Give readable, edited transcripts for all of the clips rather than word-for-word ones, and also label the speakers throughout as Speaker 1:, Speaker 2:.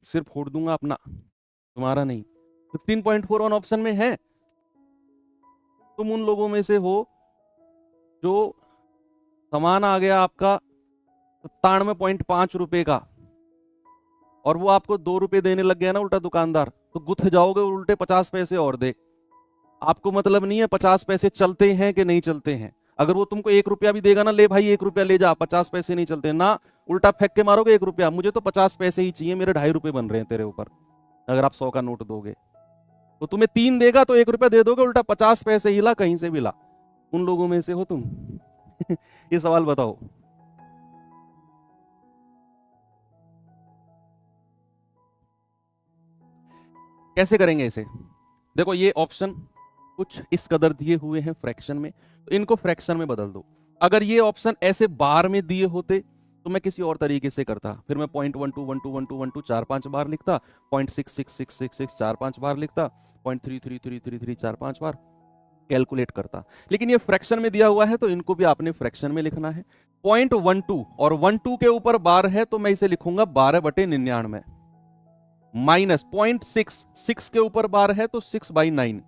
Speaker 1: सिर्फ फोड़ दूंगा अपना, तुम्हारा नहीं। 15.41 ऑप्शन में है। तुम उन लोगों में से हो जो सामान आ गया आपका 97.5 रुपए का, और वो आपको 2 रुपए देने लग गया ना उल्टा दुकानदार, तो गुथ जाओगे उल्टे 50 पैसे और दे। आपको मतलब नहीं है 50 पैसे चलते हैं कि नहीं चलते हैं। अगर वो तुमको 1 रुपया भी देगा ना, ले भाई 1 रुपया ले जा, 50 पैसे नहीं चलते ना, उल्टा फेंक के मारोगे 1 रुपया, मुझे तो 50 पैसे ही चाहिए, मेरे 2.5 रुपए बन रहे हैं तेरे ऊपर। अगर आप 100 का नोट दोगे तो तुम्हें 3 देगा तो 1 रुपया दे दोगे, उल्टा 50 पैसे ही ला, कहीं से भी ला। उन लोगों में से हो तुम? ये सवाल बताओ। कैसे करेंगे इसे? देखो ये ऑप्शन कुछ इस कदर दिए हुए हैं फ्रैक्शन में, तो इनको फ्रैक्शन में बदल दो। अगर ये ऑप्शन ऐसे बार में दिए होते तो मैं किसी और तरीके से करता, फिर मैं 0.12121212 4-5 बार लिखता, 0.666666 4-5 बार लिखता, 0.333333 4-5 बार कैलकुलेट करता। लेकिन ये फ्रैक्शन में दिया हुआ है तो इनको भी आपने फ्रैक्शन में लिखना है। 0.12 और 12 के ऊपर बार है तो मैं इसे लिखूंगा 12/99, माइनस 0.6 के ऊपर बार है तो 6/9,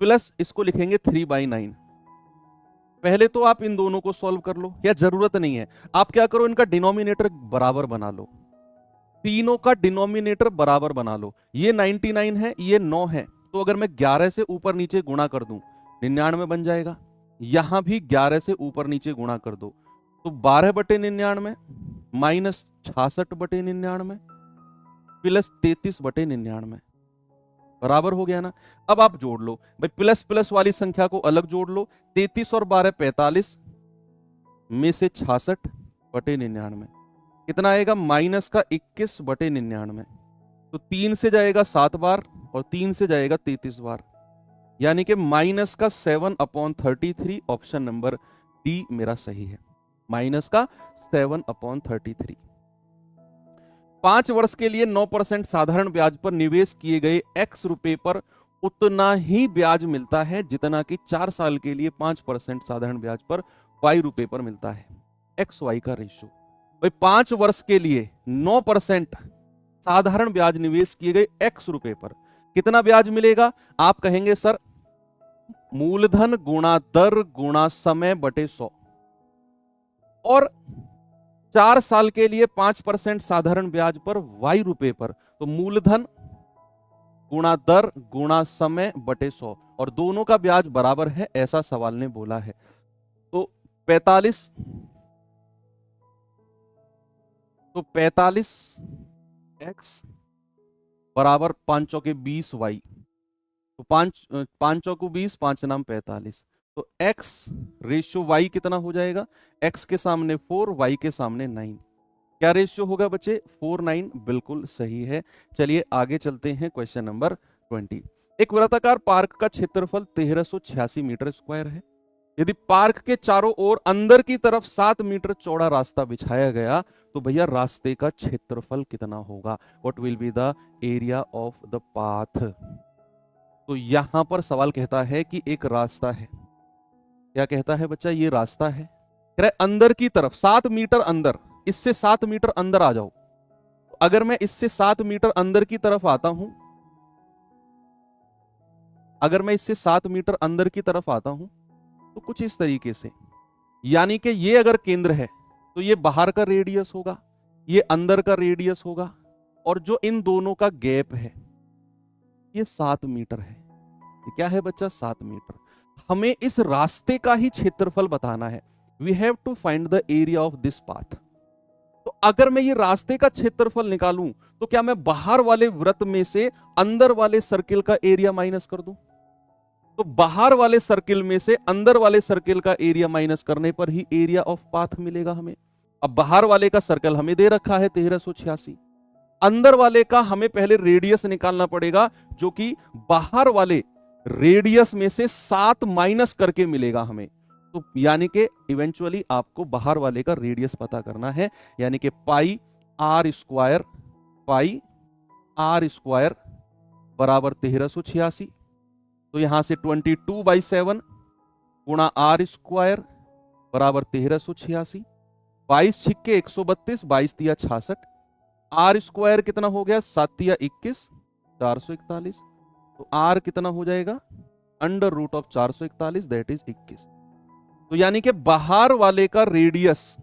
Speaker 1: प्लस इसको लिखेंगे 3/9। पहले तो आप इन दोनों को सॉल्व कर लो, या जरूरत नहीं है, आप क्या करो इनका डिनोमिनेटर बराबर बना लो, तीनों का डिनोमिनेटर बराबर बना लो। ये 99 है, ये 9 है, तो अगर मैं 11 से ऊपर नीचे गुणा कर दूं 99 बन जाएगा। यहां भी 11 से ऊपर नीचे गुणा कर दो तो 12/99 माइनस 66/99 प्लस 33/99 बराबर हो गया ना। अब आप जोड़ लो भाई, प्लस प्लस वाली संख्या को अलग जोड़ लो, 33 और 12 45 में से 66/99 कितना आएगा, माइनस का 21/99। तो 3 से जाएगा 7 बार और 3 से जाएगा 33 बार, यानी कि माइनस का 7/33। ऑप्शन नंबर डी मेरा सही है, माइनस का 7/33। 5 वर्ष के लिए 9% साधारण ब्याज पर निवेश किए गए x रुपए पर उतना ही ब्याज मिलता है जितना कि 4 साल के लिए 5% साधारण ब्याज पर y रुपए पर मिलता है। एक्स वाई का रेशियो भाई, 5 वर्ष के लिए 9% साधारण ब्याज निवेश किए गए x रुपए पर कितना ब्याज मिलेगा? आप कहेंगे सर मूलधन गुणा दर गुणा समय बटे 100, और 4 साल के लिए 5% साधारण ब्याज पर y रुपए पर, तो मूलधन गुणा दर गुणा समय बटे 100, और दोनों का ब्याज बराबर है ऐसा सवाल ने बोला है। तो 45 x बराबर 5 चौके 20 y, तो 5 चौको 20, 5 नाम 45, तो x रेशियो y कितना हो जाएगा, x के सामने 4, y के सामने 9। क्या रेशियो होगा बच्चे? 4:9, बिल्कुल सही है। चलिए आगे चलते हैं, क्वेश्चन नंबर 20। एक वृत्ताकार पार्क का क्षेत्रफल 1386 मीटर स्क्वायर है। यदि पार्क के चारों ओर अंदर की तरफ 7 मीटर चौड़ा रास्ता बिछाया गया तो भैया रास्ते का क्षेत्रफल कितना होगा? What will be the area of the path? तो यहां पर सवाल कहता है कि एक रास्ता है, क्या कहता है बच्चा? ये रास्ता है, कह रहा है अंदर की तरफ 7 मीटर अंदर, इससे 7 मीटर अंदर आ जाओ। अगर मैं इससे 7 मीटर अंदर की तरफ आता हूं, अगर मैं इससे 7 मीटर अंदर की तरफ आता हूं तो कुछ इस तरीके से, यानी कि ये अगर केंद्र है तो ये बाहर का रेडियस होगा, ये अंदर का रेडियस होगा, और जो इन दोनों का गैप है ये 7 मीटर है। ये क्या है बच्चा? 7 मीटर। हमें इस रास्ते का ही क्षेत्रफल बताना है। We have to find the area of this path. तो अगर मैं ये रास्ते का क्षेत्रफल निकालूं तो क्या मैं बाहर वाले वृत्त में से अंदर वाले सर्किल का एरिया माइनस कर दूं? तो बाहर वाले सर्किल में से अंदर वाले सर्किल का एरिया माइनस करने पर ही एरिया ऑफ पाथ मिलेगा हमें। अब बाहर वाले का सर्कल हमें दे रखा है 1386, अंदर वाले का हमें पहले रेडियस निकालना पड़ेगा, जो कि बाहर वाले रेडियस में से 7 माइनस करके मिलेगा हमें। तो यानी कि इवेंचुअली आपको बाहर वाले का रेडियस पता करना है, यानी कि पाई आर स्क्वायर बराबर 1386। तो यहां से 22/7 गुणा आर स्क्वायर बराबर 1386, 22 छिक्के 132, 22 दिया 66, आर स्क्वायर कितना हो गया, 7 या 21, 441। तो आर कितना हो जाएगा, under root of 441, that is 21। तो यानी कि बाहर वाले का रेडियस,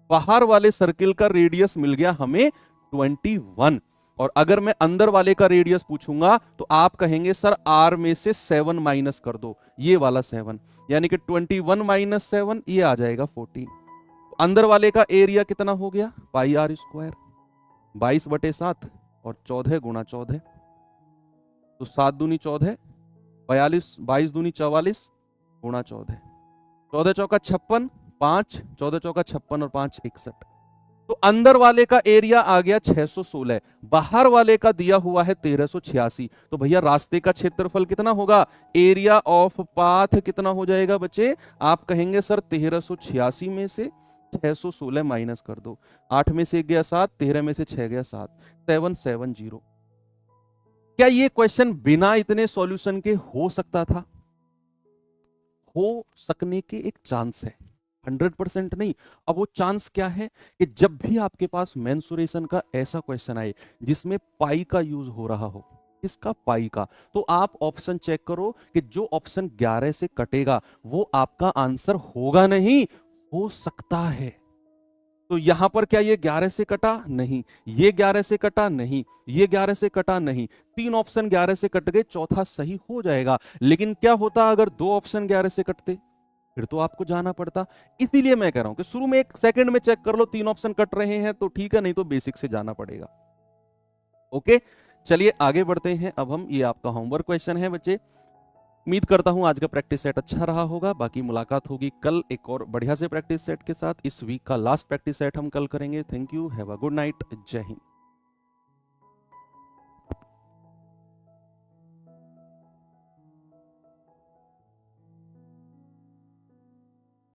Speaker 1: बाहर वाले सर्किल का रेडियस मिल गया हमें 21। और अगर मैं अंदर वाले का रेडियस पूछूंगा तो आप कहेंगे सर आर में से 7 माइनस कर दो, ये वाला 7, यानी कि 21 माइनस 7 ये आ जाएगा 14। तो अंदर वाले का एरिया कितना हो गया, पाई आर स्क्वायर, 22/7 और 14 गुणा 14, तो 7 दूनी 14, 42, 22 दूनी 44 गुणा 14, 14 चौका 56, 5, 14 चौका 56 और 5 61। तो अंदर वाले का एरिया आ गया 616, बाहर वाले का दिया हुआ है 1386। तो भैया रास्ते का क्षेत्रफल कितना होगा, एरिया ऑफ पाथ कितना हो जाएगा बच्चे, आप कहेंगे सर 1386 में से 616 माइनस कर दो, 8 में से 1 गया 7, 13 में से 6 गया 7, 770। क्या ये क्वेश्चन बिना इतने सॉल्यूशन के हो सकता था, हो सकने के एक चांस है, 100% नहीं। अब वो चांस क्या है कि जब भी आपके पास मेंसुरेशन का ऐसा क्वेश्चन आए जिसमें पाई का यूज हो रहा हो, किसका, पाई का, तो आप ऑप्शन चेक करो कि जो ऑप्शन 11 से कटेगा वो आपका आंसर होगा नहीं, हो सकता है। तो यहां पर क्या ये 11 से कटा, नहीं, ये 11 से कटा, नहीं, ये 11 से कटा, नहीं, 3 ऑप्शन 11 से कट गए, चौथा सही हो जाएगा। लेकिन क्या होता अगर 2 ऑप्शन 11 से कटते, फिर तो आपको जाना पड़ता। इसीलिए मैं कह रहा हूं कि शुरू में 1 सेकंड में चेक कर लो, 3 ऑप्शन कट रहे हैं तो ठीक है, नहीं तो बेसिक से जाना पड़ेगा। ओके, चलिए आगे बढ़ते हैं। अब हम, ये आपका होमवर्क क्वेश्चन है बच्चे, उम्मीद करता हूं आज का प्रैक्टिस सेट अच्छा रहा होगा। बाकी मुलाकात होगी कल एक और बढ़िया से प्रैक्टिस सेट के साथ। इस वीक का लास्ट प्रैक्टिस सेट हम कल करेंगे। Thank you, have a good night, जय हिंद।